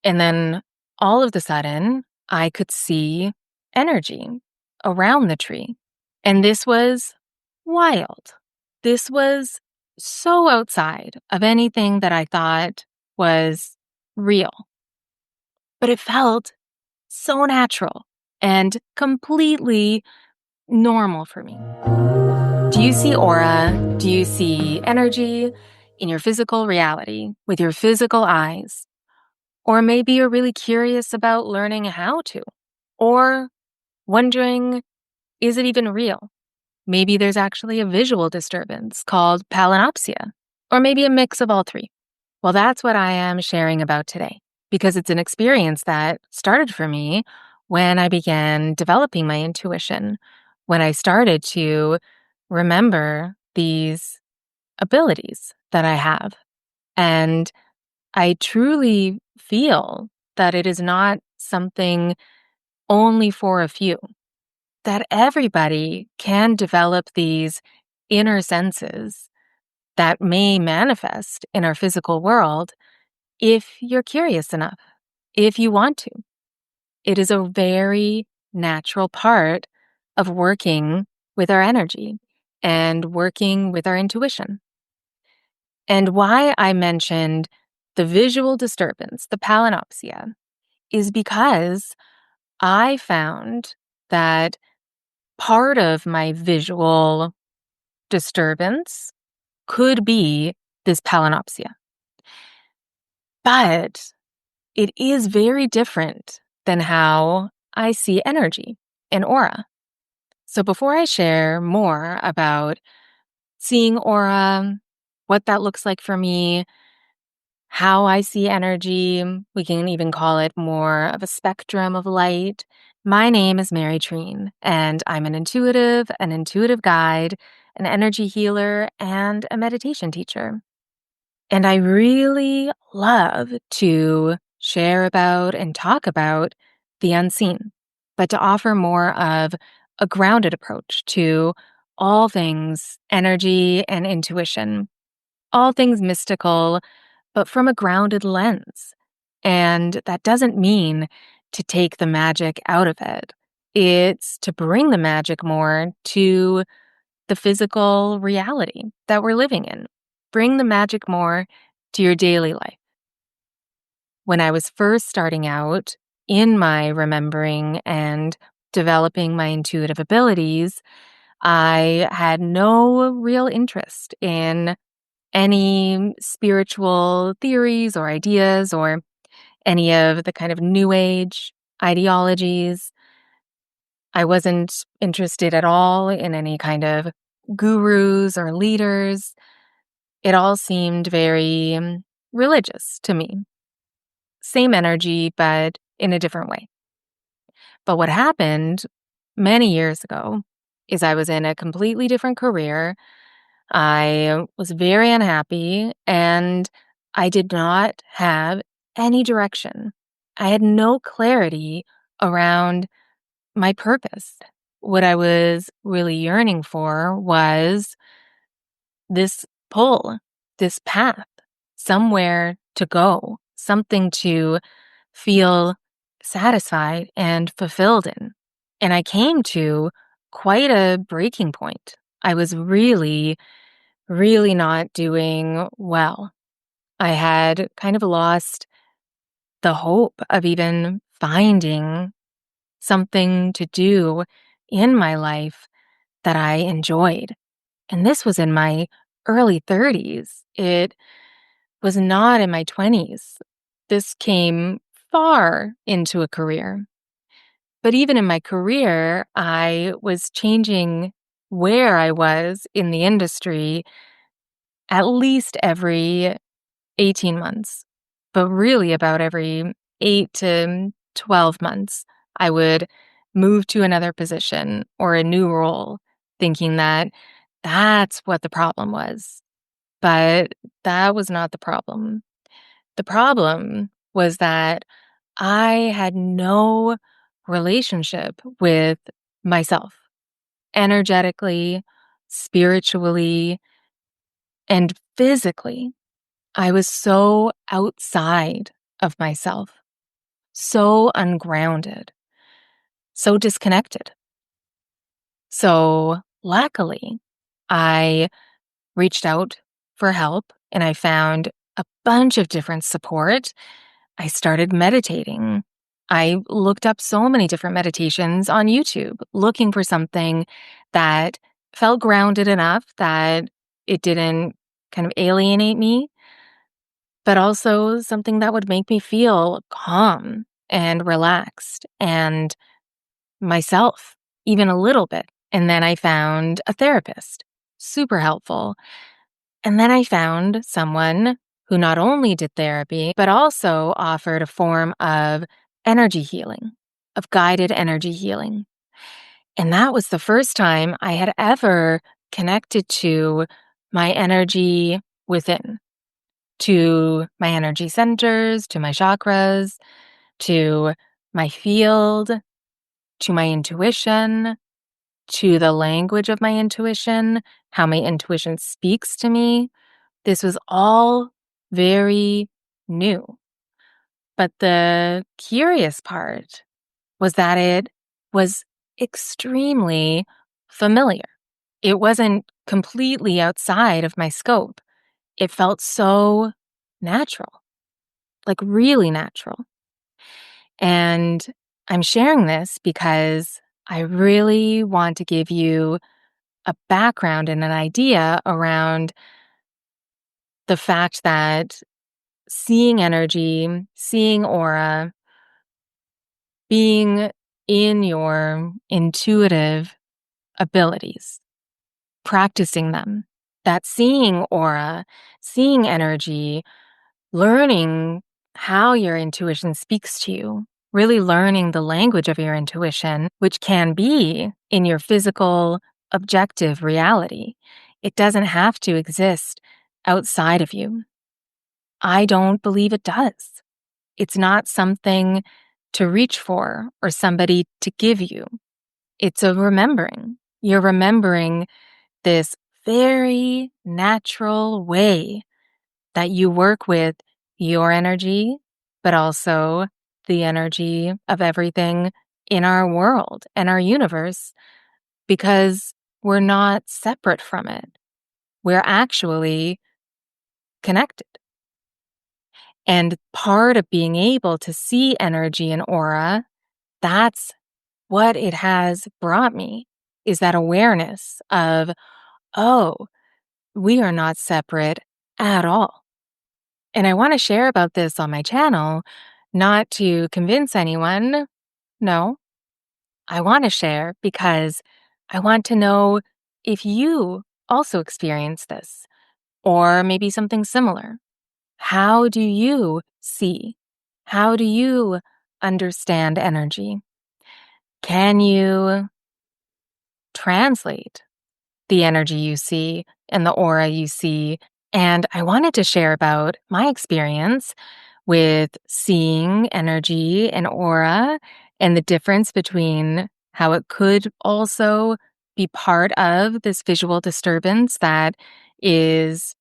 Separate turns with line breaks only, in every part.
And then all of the sudden, I could see energy around the tree. And this was wild. This was so outside of anything that I thought was real, but it felt so natural and completely normal for me. Do you see aura? Do you see energy in your physical reality with your physical eyes? Or maybe you're really curious about learning how to, or wondering, is it even real? Maybe there's actually a visual disturbance called palinopsia, or maybe a mix of all three. Well, that's what I am sharing about today, because it's an experience that started for me when I began developing my intuition, when I started to remember these abilities that I have. And I truly feel that it is not something only for a few, that everybody can develop these inner senses that may manifest in our physical world if you're curious enough, if you want to. It is a very natural part of working with our energy and working with our intuition. And why I mentioned the visual disturbance, the palinopsia, is because I found that part of my visual disturbance could be this palinopsia. But it is very different than how I see energy and aura. So before I share more about seeing aura, what that looks like for me, how I see energy, we can even call it more of a spectrum of light. My name is Mary Treen, and I'm an intuitive guide, an energy healer, and a meditation teacher. And I really love to share about and talk about the unseen, but to offer more of a grounded approach to all things energy and intuition, all things mystical, but from a grounded lens. And that doesn't mean to take the magic out of it. It's to bring the magic more to the physical reality that we're living in. Bring the magic more to your daily life. When I was first starting out in my remembering and developing my intuitive abilities, I had no real interest in any spiritual theories or ideas or any of the kind of new age ideologies. I wasn't interested at all in any kind of gurus or leaders. It all seemed very religious to me. Same energy, but in a different way. But what happened many years ago is I was in a completely different career. I was very unhappy and I did not have any direction. I had no clarity around my purpose. What I was really yearning for was this pull, this path, somewhere to go, something to feel satisfied and fulfilled in. And I came to quite a breaking point. I was really not doing well. I had kind of lost the hope of even finding something to do in my life that I enjoyed. And this was in my early 30s. It was not in my 20s. This came far into a career. But even in my career, I was changing where I was in the industry at least every 18 months, but really about every 8 to 12 months, I would move to another position or a new role, thinking that that's what the problem was. But that was not the problem. The problem was that I had no relationship with myself, energetically, spiritually, and physically. I was so outside of myself. so ungrounded, so disconnected. So luckily, I reached out for help and I found a bunch of different support. I started meditating. I looked up so many different meditations on YouTube, looking for something that felt grounded enough that it didn't kind of alienate me, but also something that would make me feel calm and relaxed and myself, even a little bit. And then I found a therapist, super helpful. And then I found someone who not only did therapy, but also offered a form of energy healing, of guided energy healing. And that was the first time I had ever connected to my energy within, to my energy centers, to my chakras, to my field, to my intuition, to the language of my intuition, how my intuition speaks to me. This was all very new. But the curious part was that it was extremely familiar. It wasn't completely outside of my scope. It felt so natural, like really natural. And I'm sharing this because I really want to give you a background and an idea around the fact that seeing energy, seeing aura, being in your intuitive abilities, practicing them, that seeing aura, seeing energy, learning how your intuition speaks to you, really learning the language of your intuition, which can be in your physical, objective reality. It doesn't have to exist outside of you. I don't believe it does. It's not something to reach for or somebody to give you. It's a remembering. You're remembering this very natural way that you work with your energy, but also the energy of everything in our world and our universe, because we're not separate from it. We're actually connected. And part of being able to see energy and aura, that's what it has brought me, is that awareness of, oh, we are not separate at all. And I want to share about this on my channel, not to convince anyone. No, I want to share because I want to know if you also experience this or maybe something similar. How do you see? How do you understand energy? Can you translate the energy you see and the aura you see? And I wanted to share about my experience with seeing energy and aura and the difference between how it could also be part of this visual disturbance that is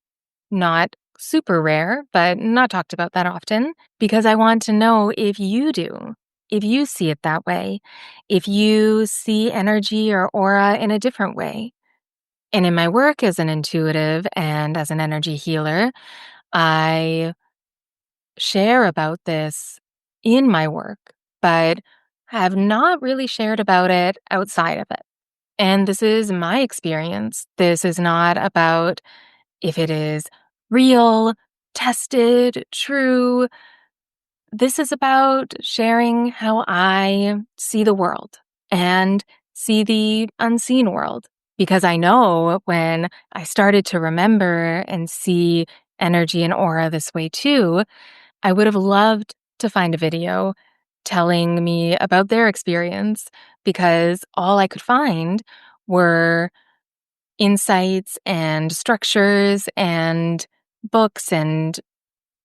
not super rare, but not talked about that often, because I want to know if you do, if you see it that way, if you see energy or aura in a different way. And in my work as an intuitive and as an energy healer, I share about this in my work, but have not really shared about it outside of it. And this is my experience. This is not about if it is real, tested, true. This is about sharing how I see the world and see the unseen world. Because I know when I started to remember and see energy and aura this way too, I would have loved to find a video telling me about their experience, because all I could find were insights and structures and books and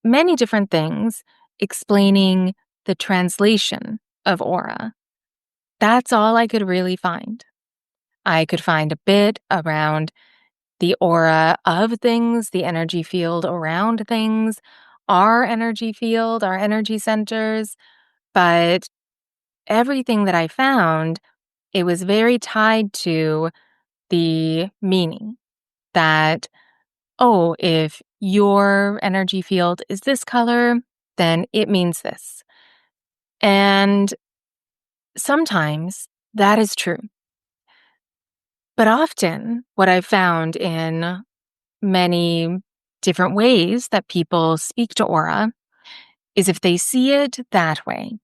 many different things explaining the translation of aura. That's all I could really find. I could find a bit around the aura of things, the energy field around things, our energy field, our energy centers, But everything that I found, it was very tied to the meaning that, oh, if your energy field is this color, then it means this. And sometimes that is true. But often, what I've found in many different ways that people speak to aura is if they see it that way,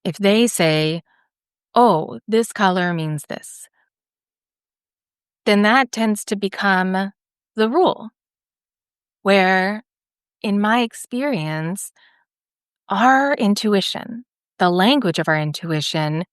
if they say, oh, this color means this, then that tends to become the rule. Where, in my experience, our intuition, the language of our intuition,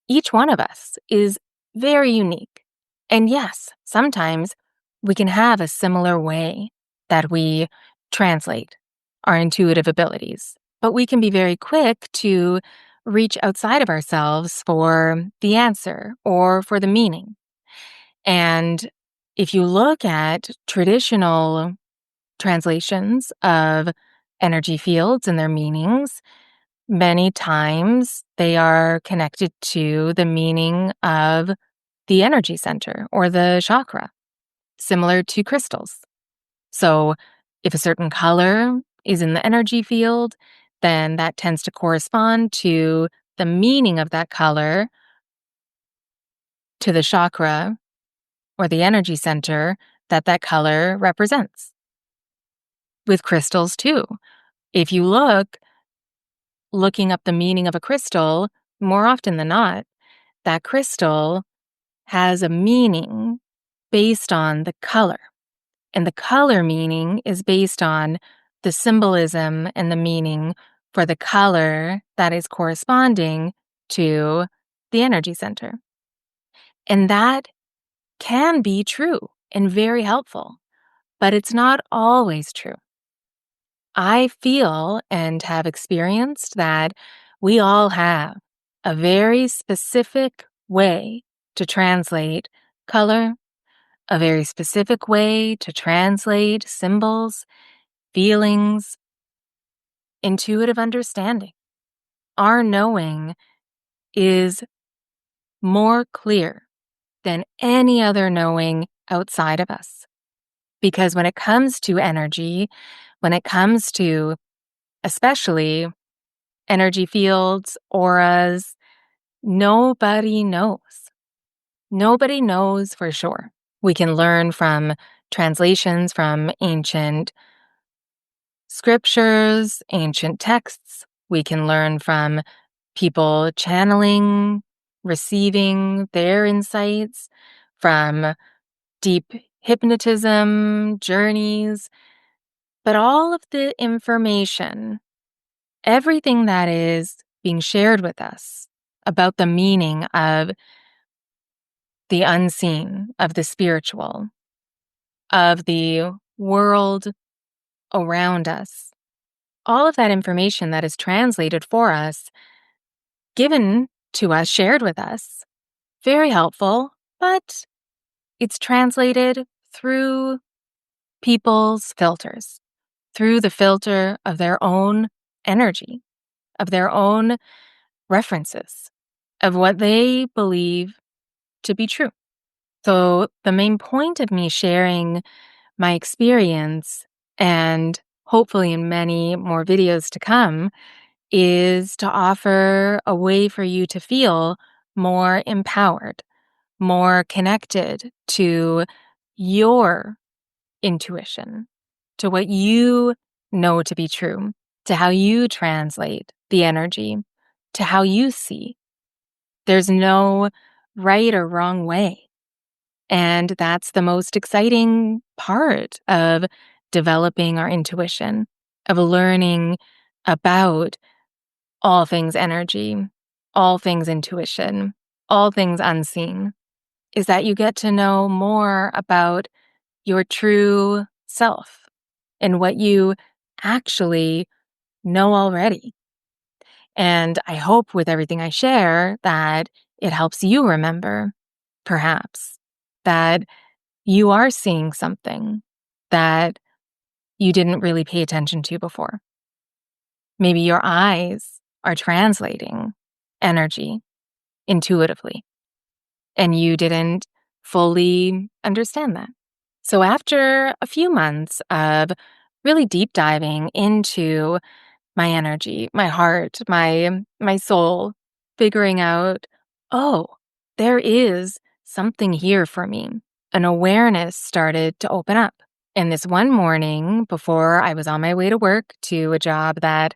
each one of us is very unique. And yes, sometimes we can have a similar way that we translate our intuitive abilities, but we can be very quick to reach outside of ourselves for the answer or for the meaning. And if you look at traditional translations of energy fields and their meanings, many times they are connected to the meaning of the energy center or the chakra, similar to crystals. So if a certain color is in the energy field, then that tends to correspond to the meaning of that color to the chakra or the energy center that that color represents. With crystals too. If you looking up the meaning of a crystal, more often than not, that crystal has a meaning based on the color. And the color meaning is based on the symbolism and the meaning for the color that is corresponding to the energy center. And that can be true and very helpful, but it's not always true. I feel and have experienced that we all have a very specific way to translate color, a very specific way to translate symbols, feelings, intuitive understanding. Our knowing is more clear than any other knowing outside of us. Because when it comes to energy, when it comes to especially energy fields, auras, nobody knows. Nobody knows for sure. We can learn from translations from ancient scriptures, ancient texts. We can learn from people channeling, receiving their insights from deep hypnotism, journeys. But all of the information, everything that is being shared with us about the meaning of the unseen, of the spiritual, of the world around us, all of that information that is translated for us, given to us, shared with us, very helpful, but it's translated through people's filters, through the filter of their own energy, of their own references, of what they believe to be true. So the main point of me sharing my experience, and hopefully in many more videos to come, is to offer a way for you to feel more empowered, more connected to your intuition, to what you know to be true, to how you translate the energy, to how you see. There's no right or wrong way. And that's the most exciting part of developing our intuition, of learning about all things energy, all things intuition, all things unseen, is that you get to know more about your true self and what you actually know already. And I hope with everything I share that it helps you remember, perhaps, that you are seeing something that you didn't really pay attention to before. Maybe your eyes are translating energy intuitively, and you didn't fully understand that. So after a few months of really deep diving into my energy, my heart, my soul, figuring out, oh, there is something here for me. An awareness started to open up. And this one morning, before I was on my way to work to a job that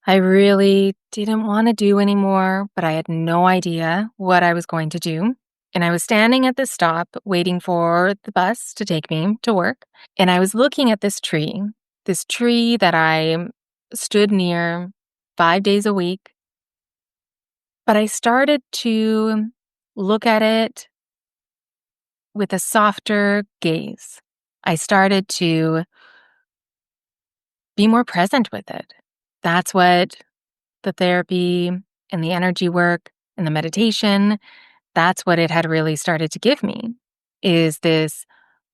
I really didn't want to do anymore, but I had no idea what I was going to do. And I was standing at the stop waiting for the bus to take me to work. And I was looking at this tree that I stood near 5 days a week. But I started to look at it with a softer gaze. I started to be more present with it. That's what the therapy and the energy work and the meditation, that's what it had really started to give me, is this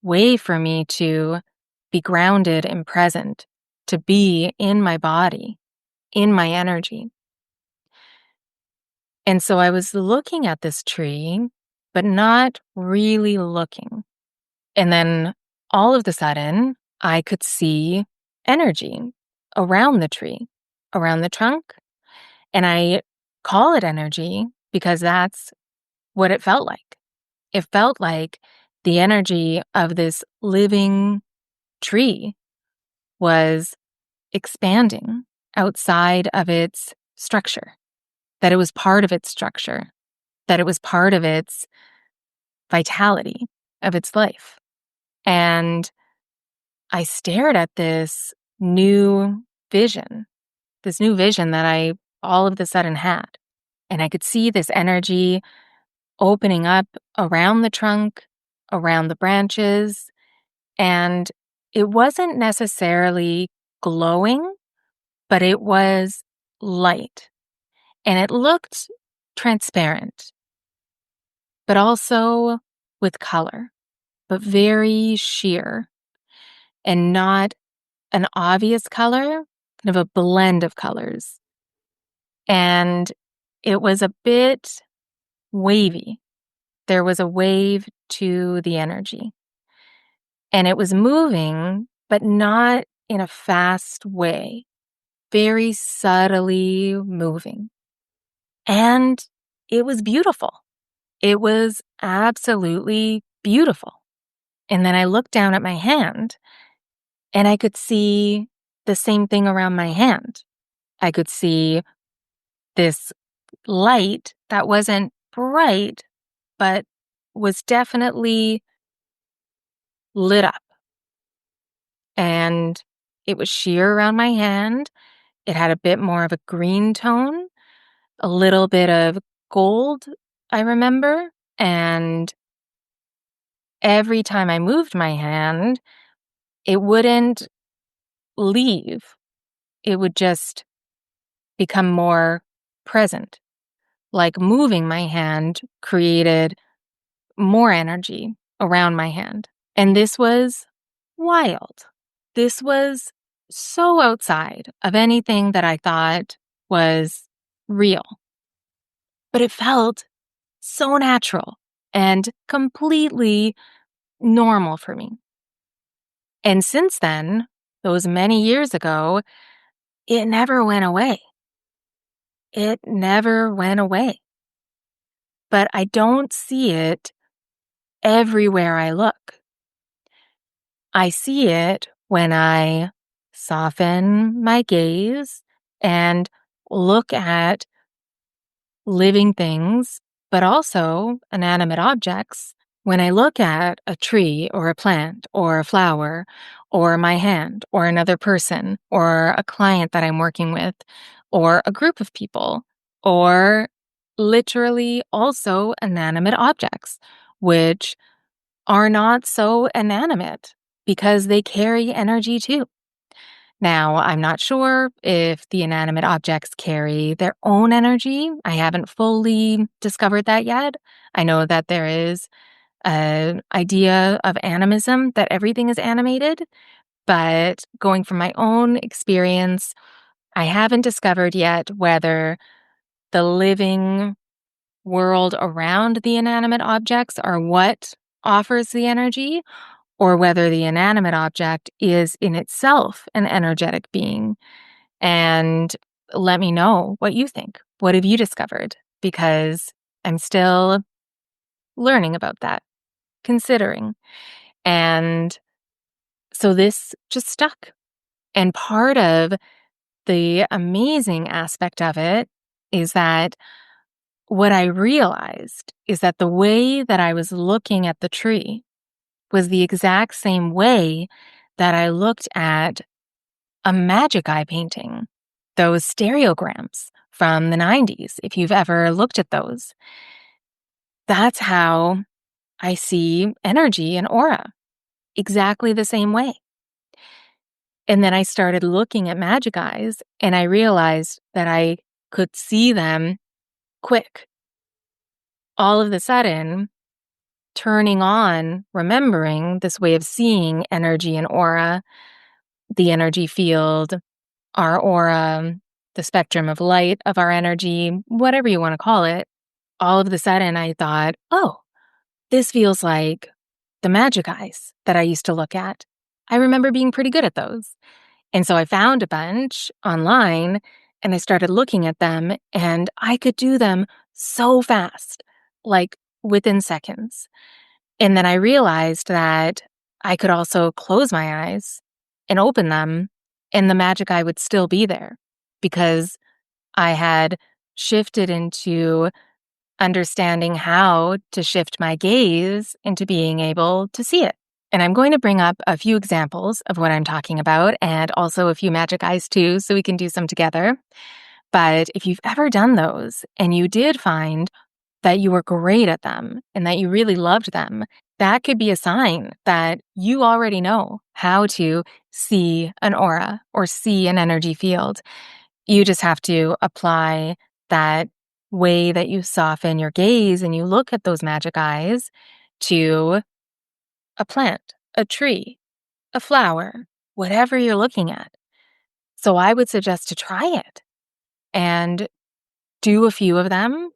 way for me to be grounded and present, to be in my body, in my energy. And so I was looking at this tree, but not really looking. And then all of a sudden, I could see energy around the tree, around the trunk. And I call it energy because that's what it felt like. It felt like the energy of this living tree was expanding outside of its structure, that it was part of its structure, that it was part of its vitality, of its life. And I stared at this new vision that I all of a sudden had. And I could see this energy opening up around the trunk, around the branches, and it wasn't necessarily glowing, but it was light. And it looked transparent, but also with color, but very sheer and not an obvious color, kind of a blend of colors. And it was a bit wavy. There was a wave to the energy. And it was moving, but not in a fast way, very subtly moving. And it was beautiful. It was absolutely beautiful. And then I looked down at my hand and I could see the same thing around my hand. I could see this light that wasn't bright, but was definitely lit up. And it was sheer around my hand. It had a bit more of a green tone, a little bit of gold, I remember. And every time I moved my hand, it wouldn't leave. It would just become more present. Like moving my hand created more energy around my hand. And this was wild. This was so outside of anything that I thought was real. But it felt so natural and completely normal for me. And since then, those many years ago, it never went away. It never went away. But I don't see it everywhere I look. I see it when I soften my gaze and look at living things, but also inanimate objects. When I look at a tree or a plant or a flower or my hand or another person or a client that I'm working with or a group of people or literally also inanimate objects, which are not so inanimate because they carry energy too. Now, I'm not sure if the inanimate objects carry their own energy. I haven't fully discovered that yet. I know that there is an idea of animism that everything is animated, but going from my own experience, I haven't discovered yet whether the living world around the inanimate objects are what offers the energy, or whether the inanimate object is in itself an energetic being. And let me know what you think. What have you discovered? Because I'm still learning about that, considering. And so this just stuck. And part of the amazing aspect of it is that what I realized is that the way that I was looking at the tree was the exact same way that I looked at a magic eye painting, those stereograms from the 90s, if you've ever looked at those. That's how I see energy and aura, exactly the same way. And then I started looking at magic eyes and I realized that I could see them quick. All of a sudden, turning on, remembering this way of seeing energy and aura, the energy field, our aura, the spectrum of light of our energy, whatever you want to call it, all of a sudden I thought, oh, this feels like the magic eyes that I used to look at. I remember being pretty good at those. And so I found a bunch online and I started looking at them and I could do them so fast, like within seconds. And then I realized that I could also close my eyes and open them and the magic eye would still be there because I had shifted into understanding how to shift my gaze into being able to see it. And I'm going to bring up a few examples of what I'm talking about and also a few magic eyes too, so we can do some together. But if you've ever done those and you did find that you were great at them and that you really loved them, that could be a sign that you already know how to see an aura or see an energy field. You just have to apply that way that you soften your gaze and you look at those magic eyes to a plant, a tree, a flower, whatever you're looking at. So I would suggest to try it and do a few of them,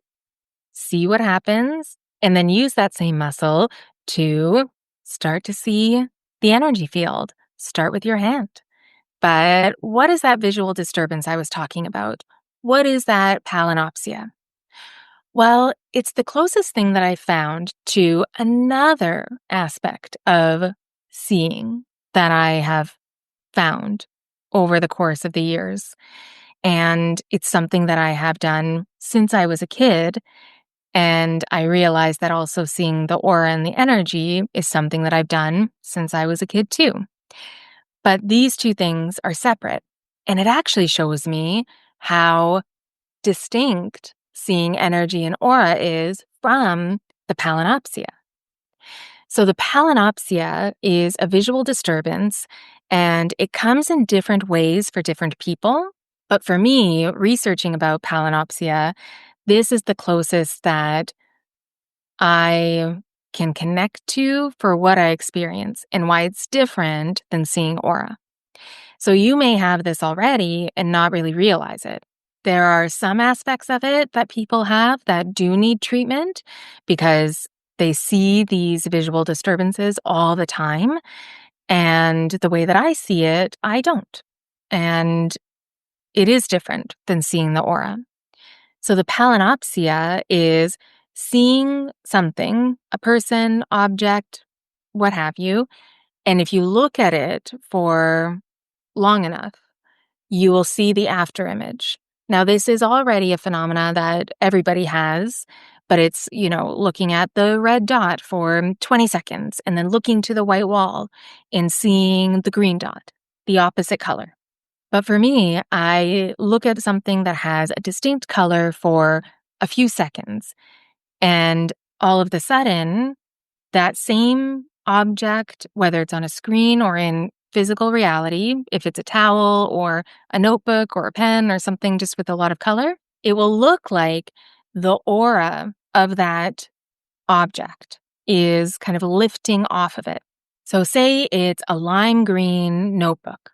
see what happens, and then use that same muscle to start to see the energy field. Start with your hand. But what is that visual disturbance I was talking about? What is that palinopsia? Well, it's the closest thing that I found to another aspect of seeing that I have found over the course of the years. And it's something that I have done since I was a kid. And I realized that also seeing the aura and the energy is something that I've done since I was a kid too. But these two things are separate. And it actually shows me how distinct seeing energy and aura is from the palinopsia. So the palinopsia is a visual disturbance and it comes in different ways for different people. But for me, researching about palinopsia, this is the closest that I can connect to for what I experience and why it's different than seeing aura. So you may have this already and not really realize it. There are some aspects of it that people have that do need treatment because they see these visual disturbances all the time. And the way that I see it, I don't. And it is different than seeing the aura. So the palinopsia is seeing something, a person, object, what have you. And if you look at it for long enough, you will see the after image. Now, this is already a phenomena that everybody has, but it's, looking at the red dot for 20 seconds and then looking to the white wall and seeing the green dot, the opposite color. But for me, I look at something that has a distinct color for a few seconds, and all of a sudden, that same object, whether it's on a screen or in physical reality, if it's a towel or a notebook or a pen or something just with a lot of color, it will look like the aura of that object is kind of lifting off of it. So say it's a lime green notebook.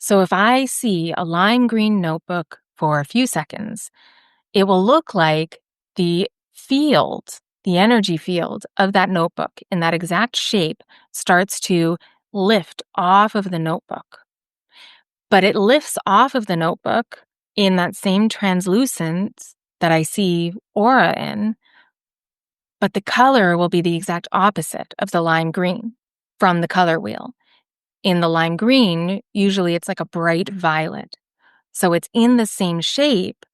So if I see a lime green notebook for a few seconds, it will look like the field, the energy field of that notebook in that exact shape starts to lift off of the notebook. But it lifts off of the notebook in that same translucence that I see aura in, but the color will be the exact opposite of the lime green from the color wheel. In the lime green, usually it's like a bright violet. So it's in the same shape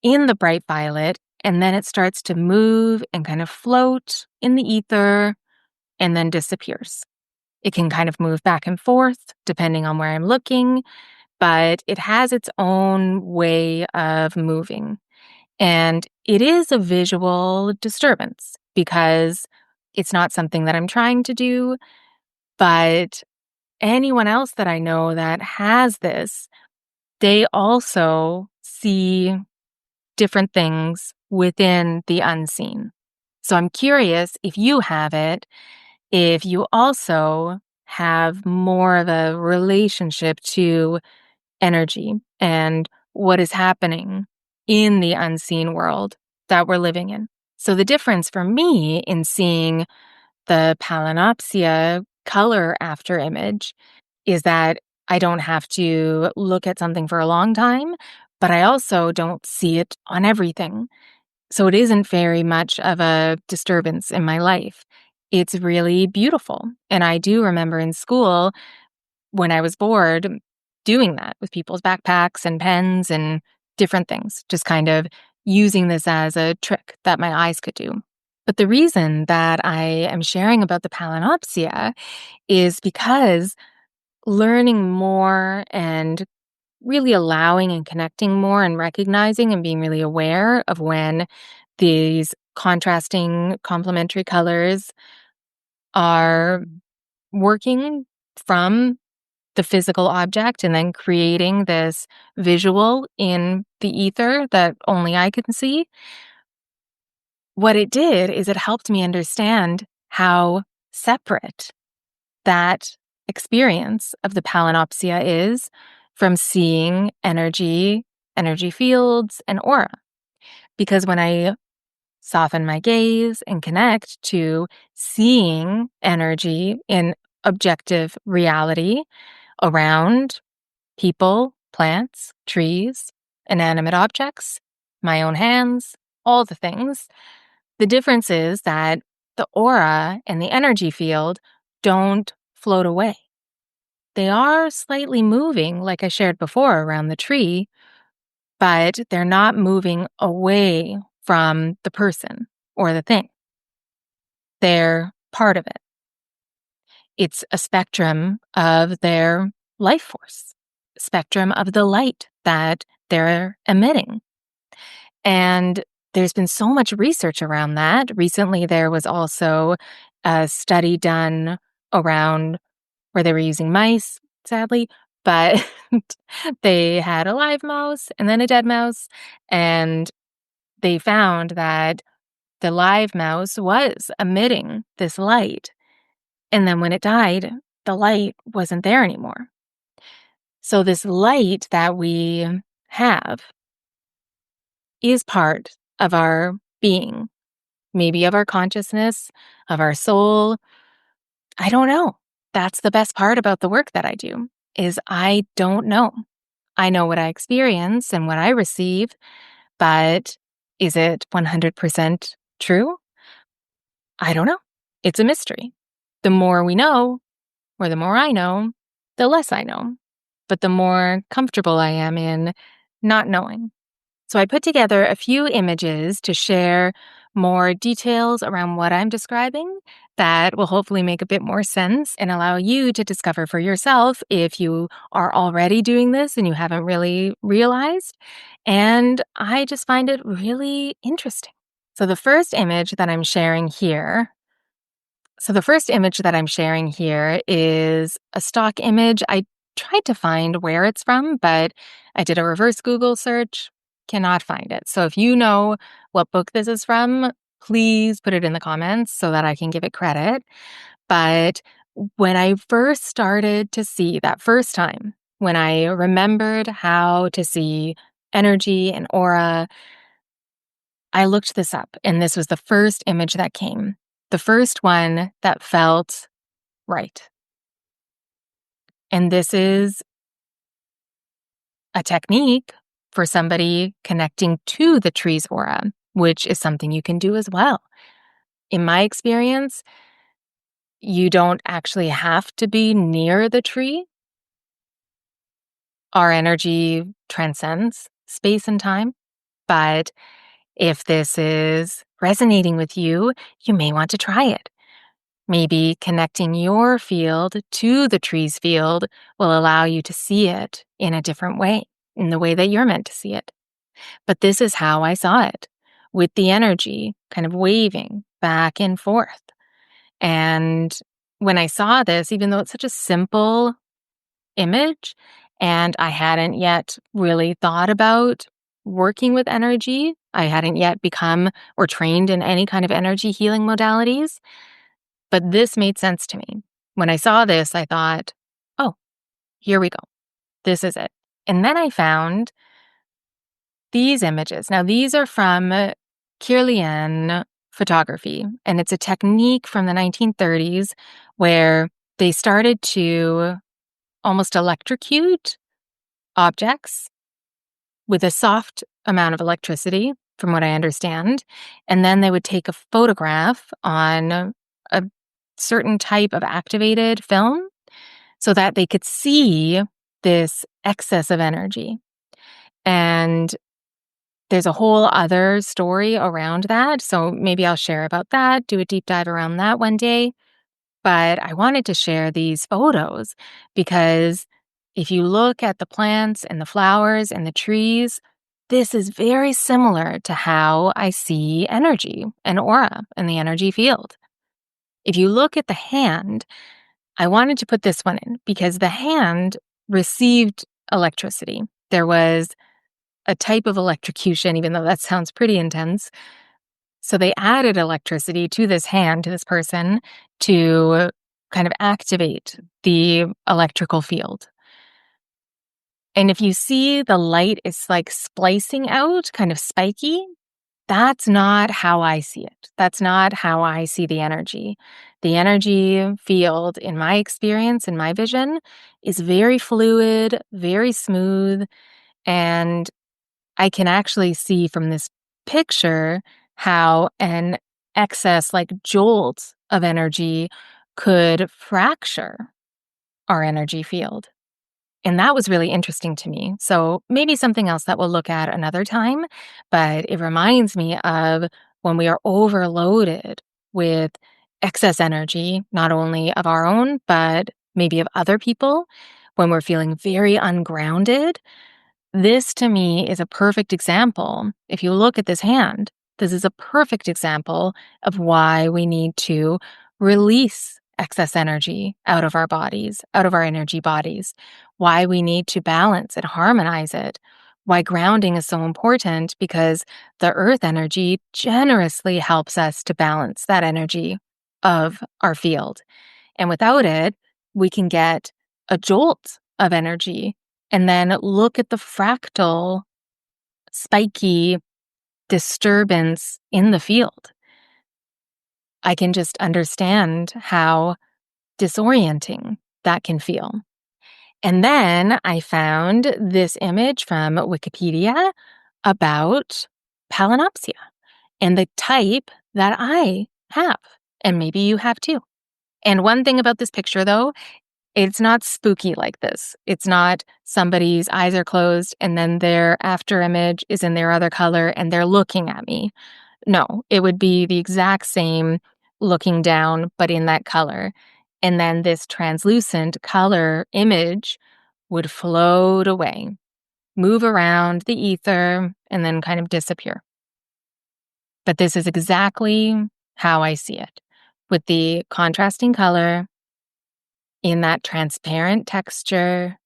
in the bright violet, and then it starts to move and kind of float in the ether and then disappears. It can kind of move back and forth depending on where I'm looking, but it has its own way of moving. And it is a visual disturbance because it's not something that I'm trying to do, but anyone else that I know that has this, they also see different things within the unseen. So I'm curious if you have it, if you also have more of a relationship to energy and what is happening in the unseen world that we're living in. So the difference for me in seeing the palinopsia color after image is that I don't have to look at something for a long time, but I also don't see it on everything. So it isn't very much of a disturbance in my life. It's really beautiful. And I do remember in school when I was bored doing that with people's backpacks and pens and different things, just kind of using this as a trick that my eyes could do. But the reason that I am sharing about the palinopsia is because learning more and really allowing and connecting more and recognizing and being really aware of when these contrasting complementary colors are working from the physical object and then creating this visual in the ether that only I can see. What it did is it helped me understand how separate that experience of the palinopsia is from seeing energy, energy fields, and aura. Because when I soften my gaze and connect to seeing energy in objective reality around people, plants, trees, inanimate objects, my own hands, all the things, the difference is that the aura and the energy field don't float away. They are slightly moving, like I shared before, around the tree, but they're not moving away from the person or the thing. They're part of it. It's a spectrum of their life force, spectrum of the light that they're emitting. And there's been so much research around that. Recently, there was also a study done around where they were using mice, sadly, but they had a live mouse and then a dead mouse. And they found that the live mouse was emitting this light. And then when it died, the light wasn't there anymore. So, this light that we have is part of our being, maybe of our consciousness, of our soul. I don't know. That's the best part about the work that I do is I don't know. I know what I experience and what I receive, but is it 100% true? I don't know. It's a mystery. The more we know, or the more I know, the less I know, but the more comfortable I am in not knowing. So I put together a few images to share more details around what I'm describing that will hopefully make a bit more sense and allow you to discover for yourself if you are already doing this and you haven't really realized. And I just find it really interesting. So the first image that I'm sharing here is a stock image. I tried to find where it's from, but I did a reverse Google search, cannot find it. So if you know what book this is from, please put it in the comments so that I can give it credit. But when I first started to see that first time when I remembered how to see energy and aura, I looked this up, and this was the first image that came, the first one that felt right. And this is a technique for somebody connecting to the tree's aura, which is something you can do as well. In my experience, you don't actually have to be near the tree. Our energy transcends space and time. But if this is resonating with you, you may want to try it. Maybe connecting your field to the tree's field will allow you to see it in a different way, in the way that you're meant to see it. But this is how I saw it, with the energy kind of waving back and forth. And when I saw this, even though it's such a simple image and I hadn't yet really thought about working with energy, I hadn't yet become or trained in any kind of energy healing modalities, but this made sense to me. When I saw this, I thought, oh, here we go. This is it. And then I found these images. Now, these are from Kirlian photography, and it's a technique from the 1930s where they started to almost electrocute objects with a soft amount of electricity, from what I understand, and then they would take a photograph on a certain type of activated film so that they could see this excess of energy. And there's a whole other story around that, so maybe I'll share about that, do a deep dive around that one day. But I wanted to share these photos because if you look at the plants and the flowers and the trees, this is very similar to how I see energy and aura and the energy field. If you look at the hand, I wanted to put this one in because the hand received electricity. There was a type of electrocution, even though that sounds pretty intense. So they added electricity to this hand, to this person, to kind of activate the electrical field. And if you see the light is like splicing out, kind of spiky, that's not how I see it. That's not how I see the energy. The energy field, in my experience, in my vision, is very fluid, very smooth, and I can actually see from this picture how an excess, like jolt of energy could fracture our energy field. And that was really interesting to me. So maybe something else that we'll look at another time, but it reminds me of when we are overloaded with excess energy, not only of our own, but maybe of other people, when we're feeling very ungrounded. This to me is a perfect example. If you look at this hand, this is a perfect example of why we need to release excess energy out of our bodies, out of our energy bodies, why we need to balance and harmonize it, why grounding is so important because the earth energy generously helps us to balance that energy of our field. And without it, we can get a jolt of energy and then look at the fractal, spiky disturbance in the field. I can just understand how disorienting that can feel. And then I found this image from Wikipedia about palinopsia and the type that I have, and maybe you have too. And one thing about this picture, though, it's not spooky like this. It's not somebody's eyes are closed and then their after image is in their other color and they're looking at me. No, it would be the exact same looking down, but in that color. And then this translucent color image would float away, move around the ether, and then kind of disappear. But this is exactly how I see it, with the contrasting color, in that transparent texture,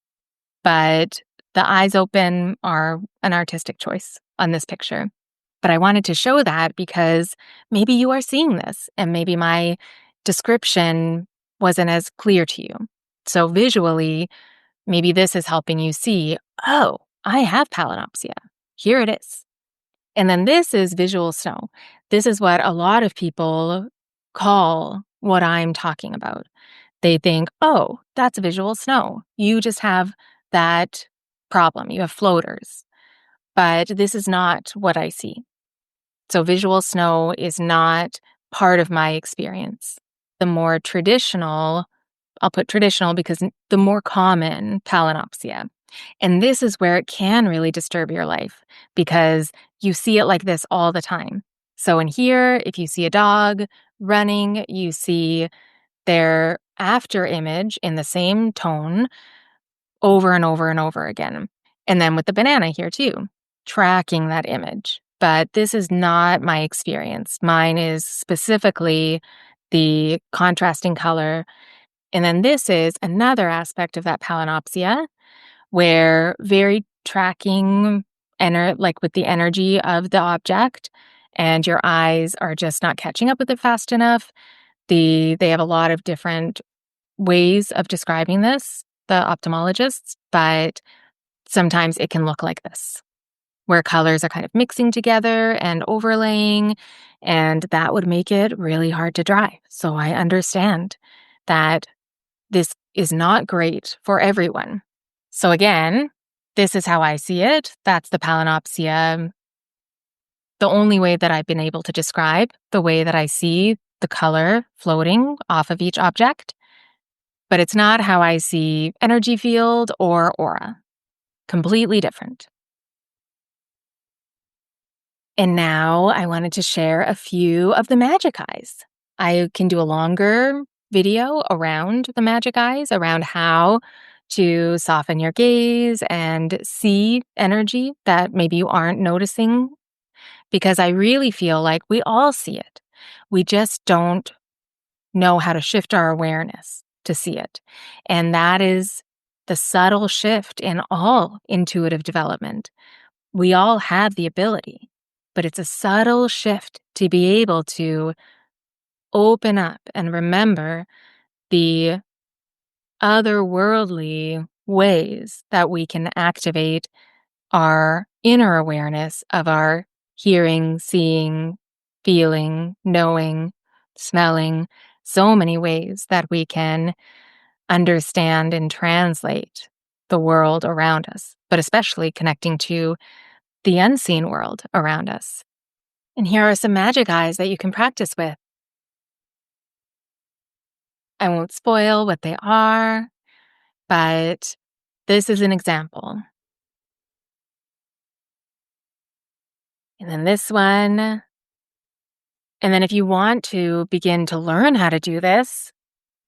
but the eyes open are an artistic choice on this picture. But I wanted to show that because maybe you are seeing this and maybe my description wasn't as clear to you. So visually, Maybe this is helping you see, oh, I have palinopsia. Here it is. And then this is visual snow. This is what a lot of people call what I'm talking about. They think, oh, that's visual snow. You just have that problem. You have floaters. But this is not what I see. So visual snow is not part of my experience. The more traditional, I'll put traditional because the more common palinopsia. And this is where it can really disturb your life because you see it like this all the time. So in here, if you see a dog running, you see their after image in the same tone over and over and over again. And then with the banana here too, tracking that image. But this is not my experience. Mine is specifically the contrasting color. And then this is another aspect of that palinopsia where very tracking like with the energy of the object and your eyes are just not catching up with it fast enough. They have a lot of different ways of describing this, the ophthalmologists, but sometimes it can look like this, where colors are kind of mixing together and overlaying, and that would make it really hard to drive. So I understand that this is not great for everyone. So again, this is how I see it. That's the palinopsia, the only way that I've been able to describe the way that I see the color floating off of each object. But it's not how I see energy field or aura. Completely different. And now I wanted to share a few of the magic eyes. I can do a longer video around the magic eyes, around how to soften your gaze and see energy that maybe you aren't noticing, because I really feel like we all see it. We just don't know how to shift our awareness to see it. And that is the subtle shift in all intuitive development. We all have the ability, but it's a subtle shift to be able to open up and remember the otherworldly ways that we can activate our inner awareness of our hearing, seeing, feeling, knowing, smelling, so many ways that we can understand and translate the world around us, but especially connecting to the unseen world around us. And here are some magic eyes that you can practice with. I won't spoil what they are, but this is an example. And then this one. And then if you want to begin to learn how to do this,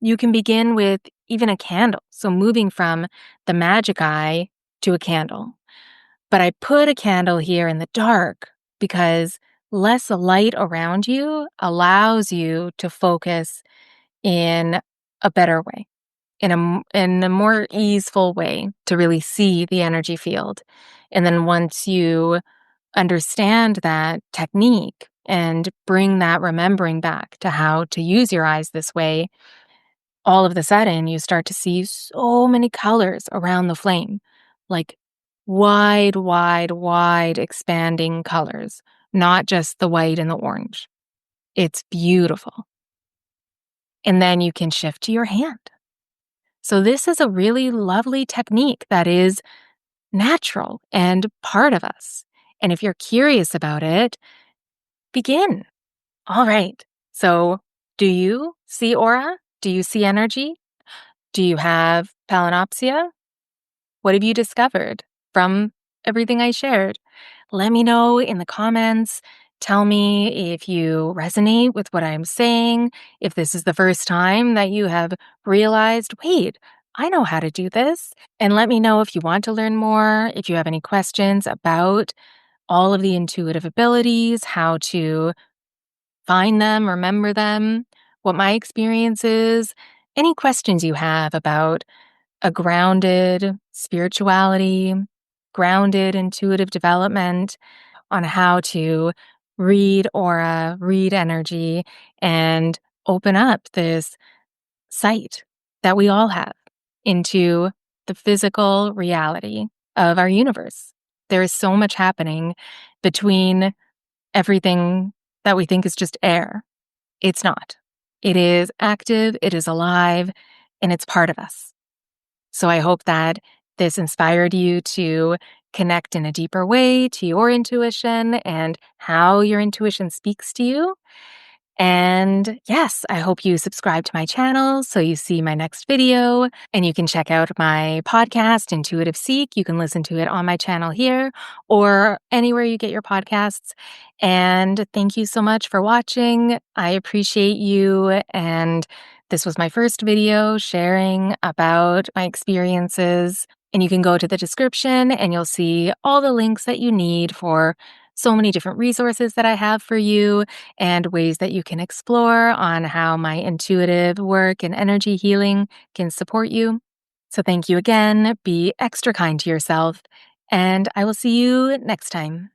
you can begin with even a candle. So moving from the magic eye to a candle. But I put a candle here in the dark because less light around you allows you to focus in a better way, in a more easeful way to really see the energy field. And then once you understand that technique and bring that remembering back to how to use your eyes this way, all of a sudden you start to see so many colors around the flame, like wide, wide, wide expanding colors, not just the white and the orange. It's beautiful. And then you can shift to your hand. So this is a really lovely technique that is natural and part of us. And if you're curious about it, begin. All right. So do you see aura? Do you see energy? Do you have palinopsia? What have you discovered from everything I shared? Let me know in the comments. Tell me if you resonate with what I'm saying, if this is the first time that you have realized, wait, I know how to do this. And let me know if you want to learn more, if you have any questions about all of the intuitive abilities, how to find them, remember them, what my experience is, any questions you have about a grounded spirituality, grounded intuitive development on how to read aura, read energy, and open up this sight that we all have into the physical reality of our universe. There is so much happening between everything that we think is just air. It's not. It is active, it is alive, and it's part of us. So I hope that this inspired you to connect in a deeper way to your intuition and how your intuition speaks to you. And yes, I hope you subscribe to my channel so you see my next video. And you can check out my podcast, Intuitive Seek. You can listen to it on my channel here or anywhere you get your podcasts. And thank you so much for watching. I appreciate you. And this was my first video sharing about my experiences. And you can go to the description and you'll see all the links that you need for so many different resources that I have for you and ways that you can explore on how my intuitive work and energy healing can support you. So thank you again. Be extra kind to yourself, and I will see you next time.